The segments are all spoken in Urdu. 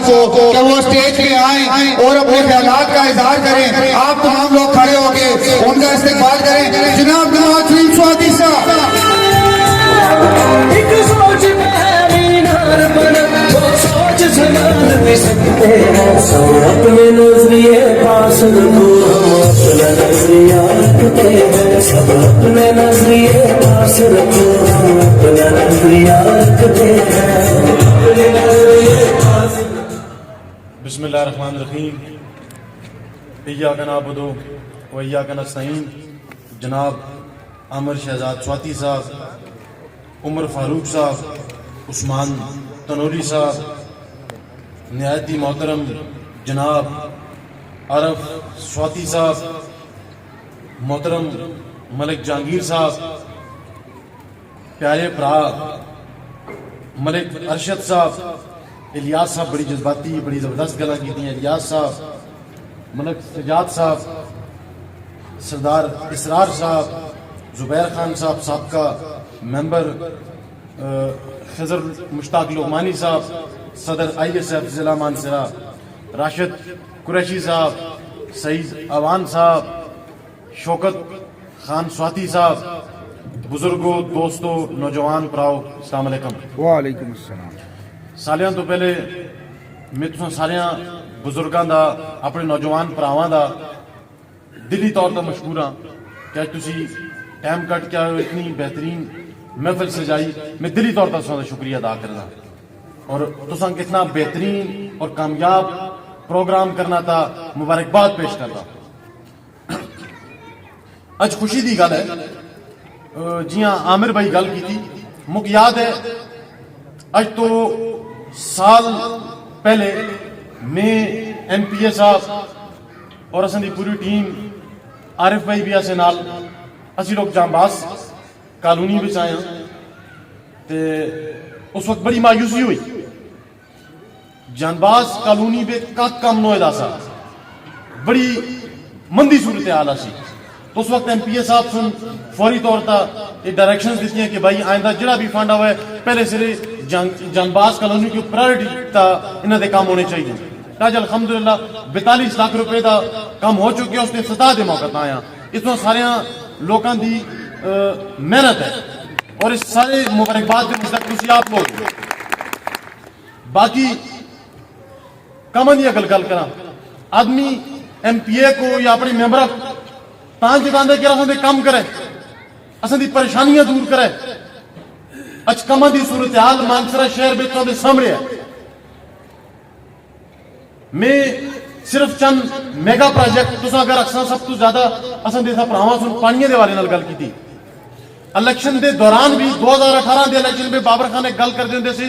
کو کہ وہ اسٹیج پہ آئیں اور اپنے خیالات کا اظہار کریں. آپ تمام لوگ کھڑے ہو کے ان کا استقبال کریں. جناب نواز شریف سوادی صاحب. ایک سوچ میں مینار بنا وہ سوچ سنبھال بھی سکتے ہیں. سب اپنے نظریے پاس رکھو ہم اپنا نظریہ رکھتے ہیں. سب اپنے نظریے پاس رکھو ہم اپنا نظریہ رکھتے ہیں. بسم اللہ الرحمن الرحیم. ایاک نعبد و ایاک نستعین. جناب عامر شہزاد سواتی صاحب، عمر فاروق صاحب، عثمان تنوری صاحب، نہایت ہی محترم جناب عارف سواتی صاحب، محترم ملک جہانگیر صاحب، پیارے برا ملک ارشد صاحب، الیاس صاحب بڑی جذباتی بڑی زبردست گلاں کی ہیں. الیاس صاحب، ملک سجاد صاحب، سردار اسرار صاحب، زبیر خان صاحب سابقہ ممبر، خضر مشتاق لغمانی صاحب، صدر ISF ضلع مانسرا، راشد قریشی صاحب، سعید اوان صاحب، شوکت خان سواتی صاحب، بزرگوں، دوستوں، نوجوان پراؤ، السلام علیکم. وعلیکم السلام. سالیاں تو پہلے میں تساں ساریاں بزرگاں دا، اپنے نوجوان پراواں دا دلی طور تے مشکور ہاں کہ تسی ٹائم کٹ کے آئے ہو، اتنی بہترین محفل سجائی. میں دلی طور تے تساں دا شکریہ ادا کرنا اور تساں کتنا بہترین اور کامیاب پروگرام کرنا تھا. مبارکباد پیش کرتا. اج خوشی دی گل ہے، جیاں عامر بھائی گل کی تھی، مک یاد ہے اج تو سال پہلے میں MPA صاحب اور اساں دی پوری ٹیم، عارف بھائی بھی اسے نال، اسی لوگ جامباز کالونی وچ آئے ہیں تے اس وقت بڑی مایوسی ہوئی. جانباز کالونی بے کک کم نوئے دا سا، بڑی مندی صورتحال سی. تو اس وقت MPA صاحب سن فوری طور تا یہ ڈائریکشنز دیتی ہیں کہ بھائی آئندہ جڑا بھی فنڈ آئے پہلے سرے جانباز کالونی کی پرائرٹی تا انہاں دے کام ہونے چاہیے. آج الحمدللہ 42 لاکھ روپے دا کام ہو چکے. اس نے سطح دے موقع آیا. اس میں سارے لوگاں دی محنت ہے اور اس سارے مبارکباد کے مستقبل کسی آپ لوگ. باقی کمن یہ گل کرا آدمی MPA کو یا اپنے ممبر تاں جتاندے کہ اساں دے کام کرے، اساں دی پریشانیاں دور کرے. اچ کمن دی صورتحال مانسرا شہر بچوں دے سامنے ہے. میں صرف چند میگا پروجیکٹ تساں اگر اکثر سب تو زیادہ اساں دے بھراواں سن پانیاں دے والے نال گل کیتی. الیکشن دے دوران بھی 2018 دے الیکشن میں بابر خان نے گل کر دیندے سی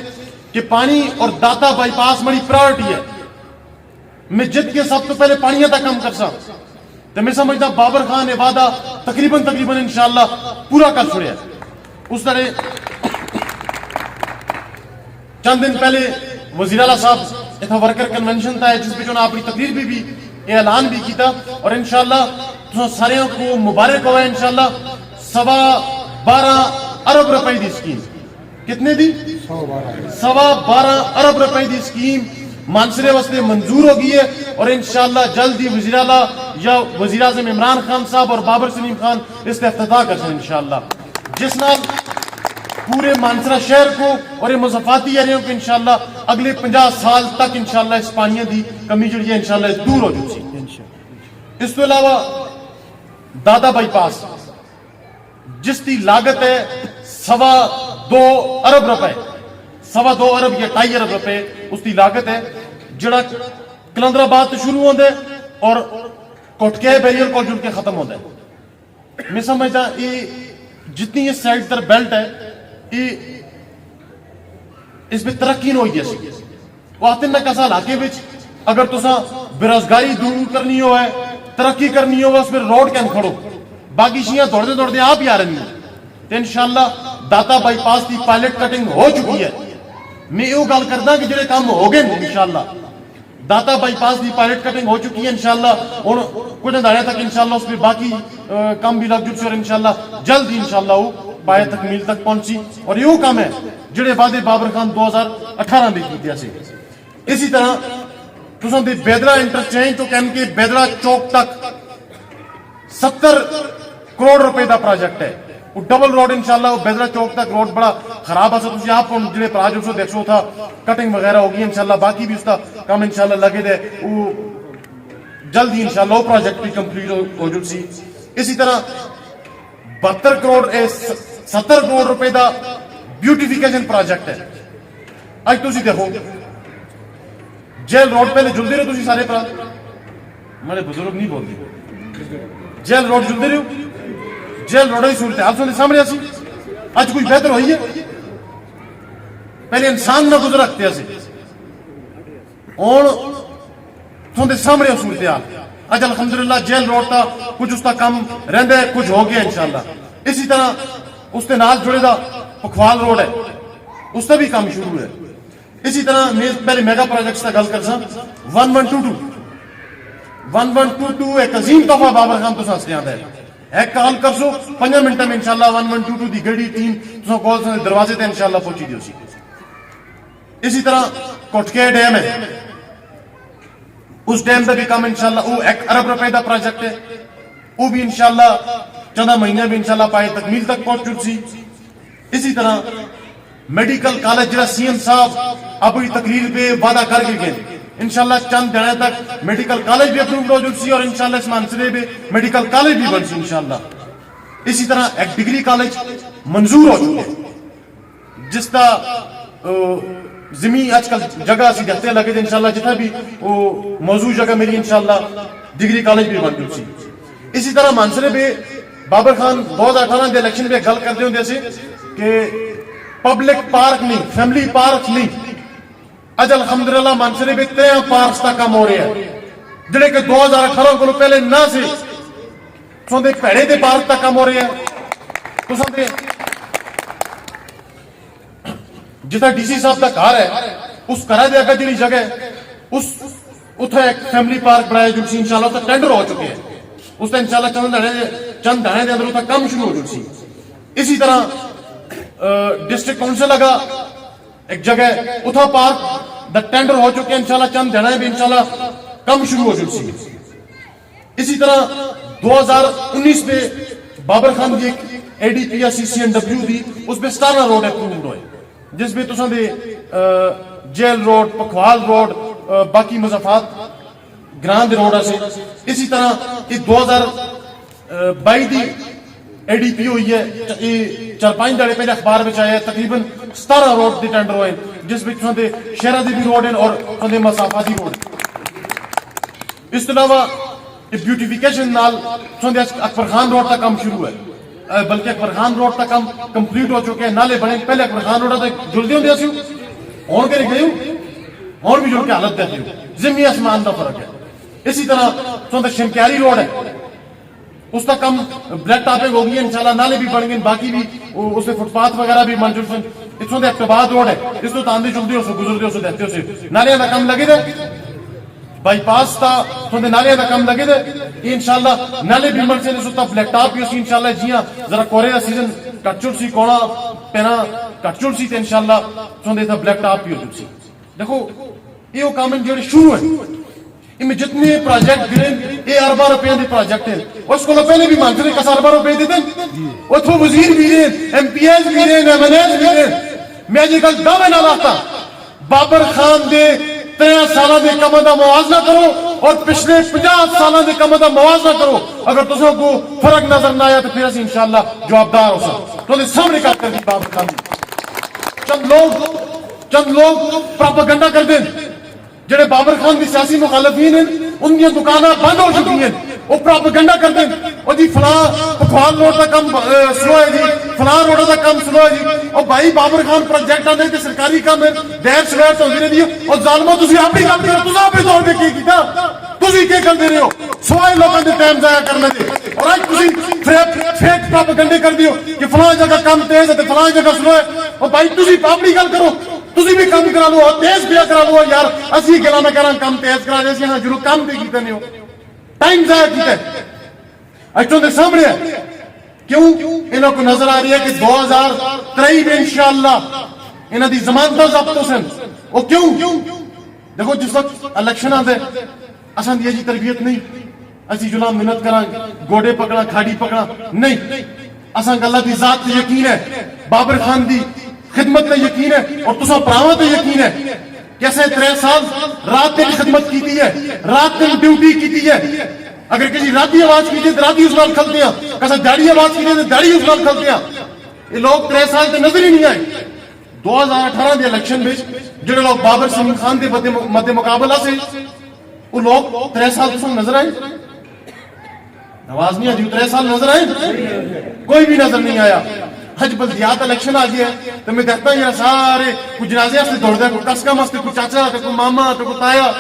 کہ پانی اور داتا بائی پاس بڑی پرائرٹی ہے. میں جت کے سب تو پہلے پانیاں تک کم کر سا تو میں سمجھتا بابر خان نے وعدہ تقریباً انشاءاللہ پورا کر چھوڑیا. اس طرح چند دن پہلے وزیر اعلیٰ صاحب اتنا ورکر کنونشن تھا جس میں انہوں نے اپنی تقریر بھی اعلان بھی کیتا اور انشاءاللہ تو سارے کو مبارک ہوا. انشاءاللہ 12.25 ارب روپے دی سکیم. کتنے دی؟ 12.25 ارب روپے دی سکیم مانسرے واسطے منظور ہو گئی ہے اور انشاءاللہ جلد ہی وزیر اعلیٰ یا وزیر اعظم عمران خان صاحب اور بابر سلیم خان اس کا افتتاح کرتے ہیں انشاءاللہ، جس نال پورے مانسرا شہر کو اور یہ مضافاتی ایریوں کو انشاءاللہ اگلے 50 سال تک انشاءاللہ اس پانیاں دی کمی جڑی ہے انشاءاللہ دور ہو جائے. اس تو علاوہ دادا بائی پاس جس کی لاگت ہے 2.25 ارب روپے، 2.25 ارب یا 2.5 ارب روپے اس کی لاگت ہے، جڑا کلندر آباد تو شروع ہوتا ہے اور کوٹکے بیریئر کو جڑ کے ختم ہوتا ہے. میں سمجھتا یہ جتنی یہ سائڈ در بیلٹ ہے یہ اس میں ترقی نہ ہوئی ہے. وہ آتے ہیں کسا علاقے بچ اگر تسا بیروزگاری دور کرنی ہو ہے، ترقی کرنی ہو اس میں روڈ کین کھڑو، باقی شیاں دوڑتے دوڑتے آپ ہی آ رہی ہیں. تو انشاءاللہ داتا بائی پاس کی پائلٹ کٹنگ ہو چکی ہے. میں یہ گل کرنا کہ جڑے کام ہو گئے انشاءاللہ داتا بائی پاس کی پائلٹ کٹنگ ہو چکی ہے. انشاءاللہ اور کچھ دھاڑے تک انشاءاللہ اس پہ باقی کام بھی لگ جڑ سے اور انشاءاللہ جلد ہی انشاءاللہ وہ پائے تکمیل تک پہنچی. اور یہ کام ہے جڑے وعدے بابر خان 2018 میں کیتے سے. اسی طرح تساں دے بیدرا انٹرچینج تو کہن کے بیدرا چوک تک 70 کروڑ روپے دا پروجیکٹ ہے. وہ ڈبل روڈ انشاءاللہ وہ بیدرا چوک تک روڈ بڑا خراب ہے. تسی آپ جڑے پراجیکٹ سو دیکھو تھا کٹنگ وغیرہ ہوگی انشاءاللہ, باقی بھی اس کا کام انشاءاللہ لگے دے وہ جلد ہی انشاءاللہ وہ پروجیکٹ بھی کمپلیٹ ہو جل سی. اسی طرح 72 کروڑ 70 کروڑ روپے دا بیوٹیفیکیشن پروجیکٹ ہے. اج تسی دیکھو جیل روڈ پہلے جلدے رہو تسی سارے پرا میرے بزرگ نہیں بولتے جیل روڈ جلدے رہو جیل روڈ کی صورتحال سن سامنے سی اج کوئی بہتر ہوئی ہے. پہلے انسان نہ گزر رکھتے سی ہوں تھوڑے سامنے صورتحال اج الحمدللہ جیل روڈ کا کچھ اس کا کام رہندا ہے کچھ ہو گیا انشاءاللہ. اسی طرح اس کے نال جڑے دا پکھوال روڈ ہے اس کا بھی کام شروع ہے. اسی طرح پہلے میگا پروجیکٹس کا گل کر سا 1122 ایک عظیم تحفہ بابر خان تو سانس ہے ایک کال کر سو 5 منٹوں میں انشاءاللہ 1122 دی گڑی ٹیم تو کال سے دروازے تے انشاءاللہ پہنچی دیو سی. اسی طرح کوٹکے ڈیم ہے اس ڈیم کا بھی کام انشاءاللہ وہ 1 ارب روپے کا پروجیکٹ ہے وہ بھی انشاءاللہ چند مہینے میں انشاءاللہ پائے تکمیل تک پہنچ چکی سی. اسی طرح میڈیکل کالج جڑا سی ایم صاحب اپنی تقریر پہ وعدہ کر کے گئے انشاءاللہ چند دنوں تک میڈیکل کالج بھی اپرووڈ ہو چکی اور انشاءاللہ اس منصوبے میں میڈیکل کالج بھی بن سی انشاءاللہ. اسی طرح ایک ڈگری کالج منظور ہو چکے جس کا زمین آج کل جگہ اسی دیکھتے لگے تھے انشاءاللہ جتنا بھی وہ موضوع جگہ میری انشاءاللہ ڈگری کالج بھی بن چکی. اسی طرح مانسرے پہ بابر خان 2018 کے الیکشن پہ گل کرتے ہوں سے کہ پبلک پارک نہیں فیملی پارک نہیں اج الحمدللہ مانسرے پہ 13 پارکس کا کام ہو رہا ہے جڑے کہ 2018 کو پہلے نہ سے سوندے پیڑے دے پارک کا کام ہو رہا ہے. تو سوندے جتنا ڈی سی صاحب کا گھر ہے اس گھر دے اگے جڑی جگہ ہے اس اتھے ایک فیملی پارک بنایا جو انشاءاللہ اس کا ٹینڈر ہو چکے ہیں اس کا انشاءاللہ چند دہنے دے اندر اس کا کام شروع ہو چکی. اسی طرح ڈسٹرکٹ کونسل لگا ایک جگہ اتھا پارک دا ٹینڈر ہو چکے ہیں انشاءاللہ چند دہنے بھی انشاءاللہ کام شروع ہو چکی. اسی طرح 2019 میں بابر خان کی ایک اے ڈی پی یا سی سی این ڈبلیو دی اس پہ ستارہ روڈ اپرووڈ ہوئے جس میں تو دے جیل روڈ پکھوال روڈ باقی مضافات گراند روڈ سے. اسی طرح یہ 2022 دی اے ڈی پی ہوئی ہے 4-5 دہڑے پہلے اخبار میں آیا تقریباً 17 روڈ دی ٹینڈر ہوئے جس میں تو دے شہرہ دی بھی روڈ ہیں اور مسافاتی روڈ. اس کے علاوہ بیوٹیفیکیشن نال سوندے اکبر خان روڈ کا کام شروع ہے بلکہ اکبر خان روڈ کا کام کمپلیٹ ہو چکے ہیں. نالے بنے پہلے اکبر خان روڈ تک جلدی ہوندے سی اور کے گئے اور بھی جڑ کے حالت دیکھتے ہو زمین آسمان کا فرق ہے. اسی طرح سوندے شنکیاری روڈ ہے اس کا کام بلیک ٹاپنگ ہوگی انشاءاللہ نالے بھی بن گئے باقی بھی اس میں فٹ پاتھ وغیرہ بھی منظور سن. اس میں اقتباد روڈ ہے اس کو تاندے چلتے ہو سو گزرتے ہو سو دیکھتے ہو سے نالے کا کام لگے دے بائی پاس تا تھوڑے نالے کا کام لگے دے انشاءاللہ نالے بھی من سے سوتا بلیک ٹاپ بھی اسی انشاءاللہ جیاں ذرا کورے کا سیزن کٹچڑ سی کونا پینا کٹچڑ سی تے انشاءاللہ سوندے تھا بلیک ٹاپ بھی ہو سی. دیکھو یہ وہ کام جو شروع ہے ان میں جتنے پروجیکٹ گریں یہ اربا روپے کے پروجیکٹ ہیں اس کو پہلے بھی منتری کا اربا روپے دیتے ہیں وہ تو وزیر بھی ہیں ایم پی ایس بھی ہیں ایم این ایس بھی ہیں. میں جی کل دعوے نہ لاتا بابر خان دے 13 سالہ دے کم دا موازنہ کرو اور پچھلے 50 سالہ دے کم دا موازنہ کرو اگر تسوں کو فرق نظر نہ آیا تو پھر اسی انشاءاللہ جوابدار ہو سکتے تو سامنے کر دی بابر خان. چند لوگ پروپیگنڈا کر دیں جڑے بابر خان کی سیاسی مخالفین ہیں ان کی دکانیں بند ہو چکی ہیں وہ پروپیگنڈا کر دیں اور جی فلاں پکھوال روڈ کا کام سلو ہے جی فلاں روڈ کا کام سلو ہے جی اور بھائی بابر خان پروجیکٹ آنے تے سرکاری کام ہے دیر سویر تو ہوندے رہندی اور ظالمو تسی اپنی کام کرو تسی اپنے طور پہ کی کیتا تسی کی کر دے رہے ہو سوائے لوگوں دے ٹائم ضائع کرنے دے اور آج تسی فیک پروپیگنڈے کر دیو کہ فلاں جگہ کام تیز ہے تے فلاں جگہ سلو ہے اور بھائی تسی اپنی گل کرو تسی بھی کام کرا لو تیز بھی کرا لو یار اسی گلا نہ کراں کام تیز کرا دے سی ہاں جرو کام بھی کیتے نہیں ہو ٹائم ضائع کیتا ہے. اچھوں دے سامنے ہے کیوں انہوں کو نظر آ رہی ہے کہ 2023 میں انشاءاللہ انہوں دی ضمانتاں ضبط ہو سن وہ کیوں دیکھو جس وقت الیکشن آتے اصل یہ جی تربیت نہیں اسی جناب محنت کرا گوڑے پکڑا کھاڑی پکڑا نہیں اصل اللہ کی ذات تے یقین ہے بابر خان دی خدمت تے یقین ہے اور تسا پراواں تے یقین ہے کیسے 3 سال رات دن خدمت کیتی ہے رات دن ڈیوٹی کیتی ہے اگر کسی راتی آواز کیتی تو راتی اس نال کھلتے ہیں کسا داڑھی آواز کیتی تو داڑھی اس نال کھلتے ہیں یہ لوگ 3 سال تے نظر ہی نہیں آئے 2018 دے الیکشن وچ جڑے لوگ بابر سنگھ خان دے مد مقابلہ سے وہ لوگ 3 سال تساں نظر آئے آواز نہیں آتی 3 سال نظر آئے کوئی بھی نظر نہیں آیا حج بلدیات الیکشن آ گیا تو میں دیکھتا ہوں یہ سارے کوئی جنازے سے دوڑ دیا کوئی کسکا مستے کوئی چاچا کوئی ماما کوئی تایا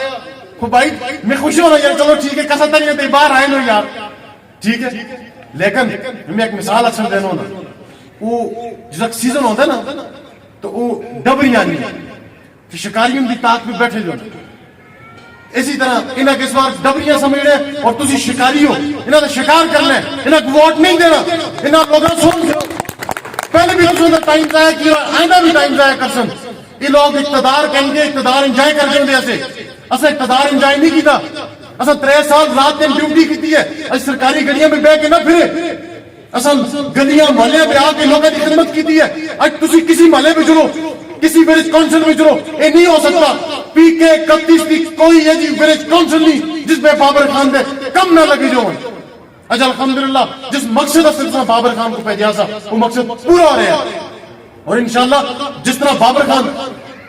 کوئی بھائی میں خوش ہو رہا یار چلو ٹھیک ہے کسا تک تے باہر آئے نو یار ٹھیک ہے لیکن میں ایک مثال اچھا دینا ہونا وہ جس سیزن ہوتا ہے نا تو وہ ڈبریاں نہیں شکاریوں کی تاک میں بیٹھے جو اسی طرح انہاں کے اس بار ڈبریاں سمجھ رہے اور تسی شکاری ہو انہاں نے شکار کرنا ہے انہاں کو ووٹ نہیں دینا انہاں لوگوں سن پہلے بھی تسوں دا ٹائم ضائع کیا آئندہ بھی ٹائم ضائع کرسن یہ لوگ اقتدار کہیں گے اقتدار انجوائے کر دیں ایسے اسا اقتدار انجوائے نہیں کیتا اسا 3 سال رات دن ڈیوٹی کیتی ہے اس سرکاری گڑیاں میں بیٹھ کے نہ پھرے اسا گلیاں محلے پہ آ کے لوگوں کی خدمت کیتی ہے اج تسی کسی محلے میں جڑو کسی ویلیج کونسل میں جڑو یہ نہیں ہو سکتا پی کے 31 کی کوئی یہ جی ویلیج کونسل نہیں جس میں بابر خان دے کم نہ لگی جو اج الحمدللہ جس مقصد سے بابر خان کو بھیجا سا وہ مقصد پورا ہو رہا ہے اور انشاءاللہ جس طرح بابر خان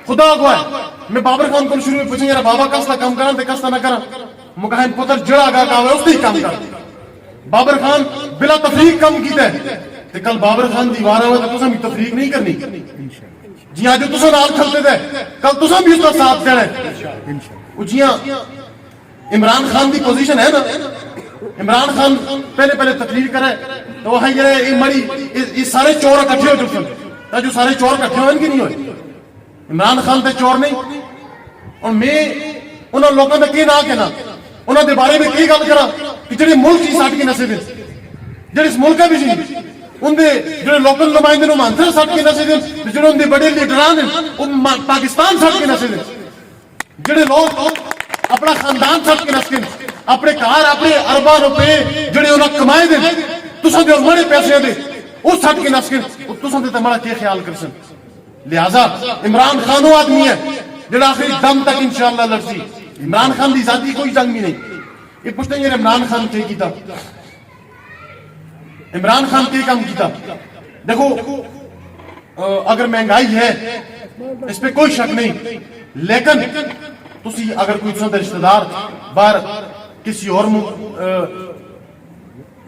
خدا کو ہے میں بابر خان کو شروع میں پوچھیں یار بابا کس طرح کام کرا تے کس طرح نہ کرا مکہن پتر جڑا گا کہا اس نے کام کر بابر خان بلا تفریق کم کیتا ہے تے کل بابر خان دیوارہ ہوئے تو تساں بھی تفریق نہیں کرنی جی ہاں جو تساں نال کھلتے تھے کل تساں بھی اس کا ساتھ دینا ہے جی ہاں عمران خان دی پوزیشن ہے نا عمران خان پہلے تقریر کرے تو وہ یہ مڑی یہ سارے چور اکٹھے ہو چکے جو سارے چور اکٹھے ہوئے کہ نہیں ہوئے عمران خان تے چور نہیں اور میں انہوں لوگوں نے کی نہ کہنا انہوں دے بارے میں کی گل کرا کہ جڑے ملک کی سٹ کے نسے دے جڑے اس ملک بھی جی ان دے جڑے لوکل نمائندے نو مانتر سٹ کے نسے دے جڑے ان دے بڑے لیڈران ہیں وہ پاکستان سٹ کے نسے دے جڑے لوگ اپنا خاندان سٹ کے نسے دے اپنے کار اپنے ارباں روپے جڑے انہاں کمائے دے تساں دے بڑے پیسے دے وہ سٹ کے نسے دے تساں دے تمہارا کیا خیال کرسن لہذا عمران خان وہ آدمی ہے جڑا آخری دم تک انشاءاللہ لڑسی عمران خان دی ذاتی کوئی جنگ بھی نہیں یہ پوچھتے ہیں عمران خان کیا کیتا عمران خان کیا کام کیتا دیکھو اگر مہنگائی ہے اس پہ کوئی شک نہیں لیکن تسی اگر کوئی تساں رشتہ دار باہر کسی اور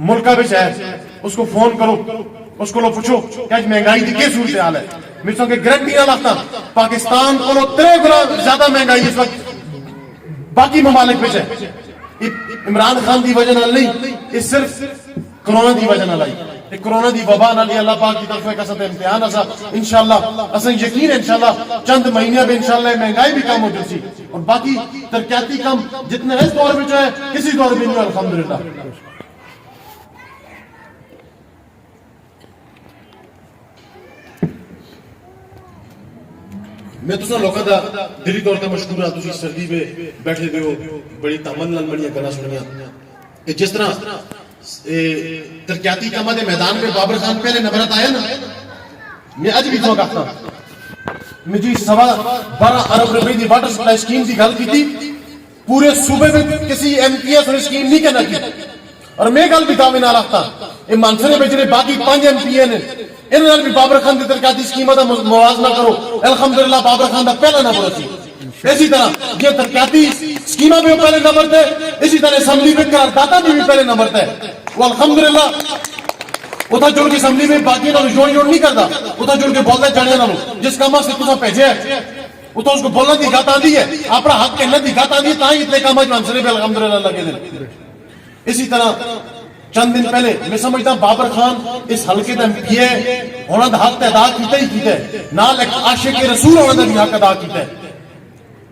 ملکہ بچ ہے اس کو فون کرو اس کو لو پوچھو کہ آج مہنگائی دی کیا صورتحال ہے میں سو کہ گارنٹی نہ لاتا پاکستان کو 3 گنا زیادہ مہنگائی اس وقت باقی ممالک بچ ہے عمران خان دی وجہ نہ نہیں یہ صرف کرونا دی وجہ نہ لائی یہ کرونا دی وبا نہ لی اللہ پاک کی طرف کا سب امتحان اسا انشاءاللہ اسا یقین ہے انشاءاللہ چند مہینے میں انشاءاللہ مہنگائی بھی کم ہو جاتی اور باقی ترقیاتی کم جتنے اس دور میں جو ہے کسی دور میں نہیں الحمدللہ میں تو لوگوں کا دلی طور پر مشکور ہاں تسی سردی میں بیٹھے دے ہو بڑی تامل نال بڑی گلاں سنیاں جس طرح ترقیاتی کاماں دے میدان میں بابر خان پہلے نمبرات آیا نا میں اج بھی تو کہتا میں جی 12 ارب روپے دی واٹر سپلائی اسکیم دی گل کیتی پورے صوبے میں کسی ایم پی ایس اسکیم نہیں کہنا کی اور میں گل بھی دعوے نال رکھتا یہ مانسرے میں جڑے باقی 5 ایم پی نے انہاں بھی بابر خان دی ترقیاتی اسکیماں دا موازنہ کرو الحمدللہ بابر خان دا پہلا نمبر سی اسی طرح یہ ترقیاتی اسکیماں بھی پہلے نمبر تے اسی طرح اسمبلی میں قرارداداں بھی پہلے نمبر تے وہ الحمدللہ اتھا جڑ کے اسمبلی میں باقی نال جوڑ نہیں کردا اتھا جڑ کے بولدا جانے نال جس کام سے تساں بھیجے اتھا اس کو بولنا دی گات آندی ہے اپنا حق کہنے دی گات آندی ہے تاں اتنے کام اج منصرے پہ الحمدللہ لگے دے اسی طرح چند دن پہلے میں سمجھتا ہوں بابر خان اس حلقے دا ایم پی اے ہونا دا حق ادا کیتا ہی کیتا ہے نال ایک عاشق رسول ہونا دا بھی حق ادا کیتا ہے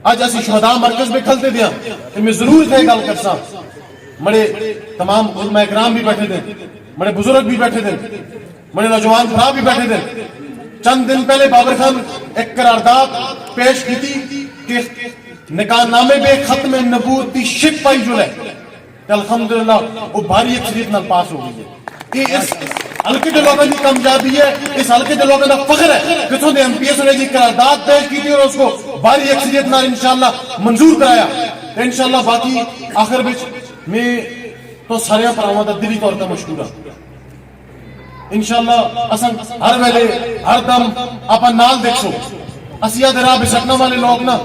اج اسی شہداء مرکز میں کھلتے دیا کہ میں ضرور تے گل کرساں بڑے تمام علماء اکرام بھی بیٹھے تھے بڑے بزرگ بھی بیٹھے تھے بڑے نوجوان بھرا بھی بیٹھے تھے چند دن پہلے بابر خان ایک قرارداد پیش کی تھی کہ نکاح نامے بے ختم نبوت کی شک پائی جو ہے کہ الحمدللہ وہ بھاری اکثریت نال پاس ہو گئی ہے. یہ اس حلقے کے لوگوں کی کامیابی ہے, اس حلقے کے لوگوں کا فخر ہے کہ نے MP نے جی قرارداد پیش کی تھی اور اس کو بھاری اکثریت نال انشاءاللہ منظور کرایا. انشاءاللہ باقی آخر بچ میں تو سارے پراواں دا دلی طور تے مشکور ہاں. انشاءاللہ اساں ہر ویلے ہر دم اپنا نال دیکھو اسی دے راہ بسکنا والے لوگ نا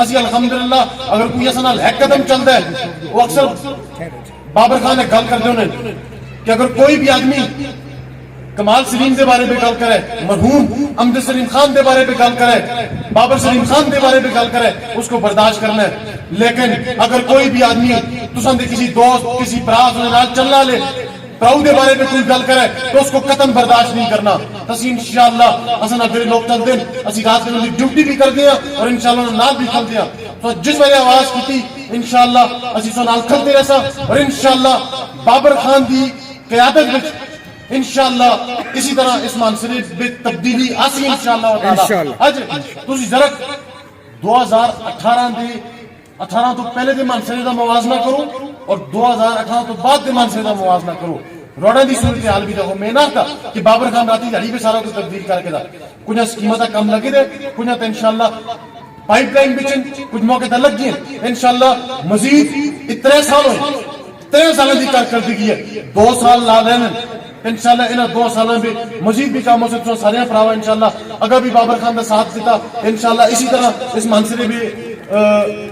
اسی الحمدللہ اگر کوئی اساں نال ایک قدم چلدا ہے وہ اکثر بابر خان نے گل کردے ہونے کہ اگر کوئی بھی آدمی کمال سلیم دے بارے پہ گل کرے, مرحوم امجد سلیم خان دے بارے پہ گل کرے, بابر سلیم خان دے بارے پہ گل کرے, اس کو برداشت کرنا ہے. لیکن اگر کوئی بھی آدمی تساں دے کسی دوست کسی براز نال چلنا لے پراؤ دے بارے پہ کوئی گل کرے تو اس کو قطعاً برداشت نہیں کرنا. اسی انشاءاللہ اساں اگلے لوگ چلتے ہیں, اسی رات میں ڈیوٹی بھی کرتے ہیں اور انشاءاللہ نال بھی کھلتے ہیں. تو جس وجہ آواز کی انشاءاللہ اسی سو نال کھلتے رہسا اور انشاءاللہ بابر خان دی قیادت وچ انشاءاللہ اسی طرح اس منصرے میں تبدیلی آسی انشاءاللہ تعالی. اج تسی ذرا 2018 دے 18 تو پہلے دے منصرے دا موازنہ کرو اور 2018 تو بعد دے منصرے دا موازنہ کرو. روڈاں دی صورتحال بھی دیکھو. میں نہ تھا کہ بابر خان راتی جڑی پہ سارا کچھ تبدیل کر کے دا کچھ اسکیماں دا کم لگے دے, کچھ تے انشاءاللہ پائپ لائن بچن کچھ موقع تے لگ گئے. انشاءاللہ مزید 3 سال ہوئے, 3 سال دی کارکردگی ہے, 2 سال لا لینے انشاءاللہ. انہاں 2 سالوں میں مزید بھی کام ہو سکتا. سارے پراوا انشاءاللہ اگر بھی بابر خان کا ساتھ دیتا انشاءاللہ اسی طرح اس منصرے بھی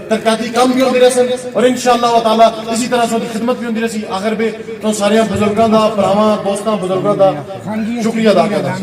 ترقیاتی کام بھی ہوندے رہسن اور انشاءاللہ تعالی اسی طرح سو خدمت بھی ہوندی رہسی. آخر بھی تو سارے بزرگاں دا پراواں دوستاں بزرگاں دا شکریہ ادا کردا.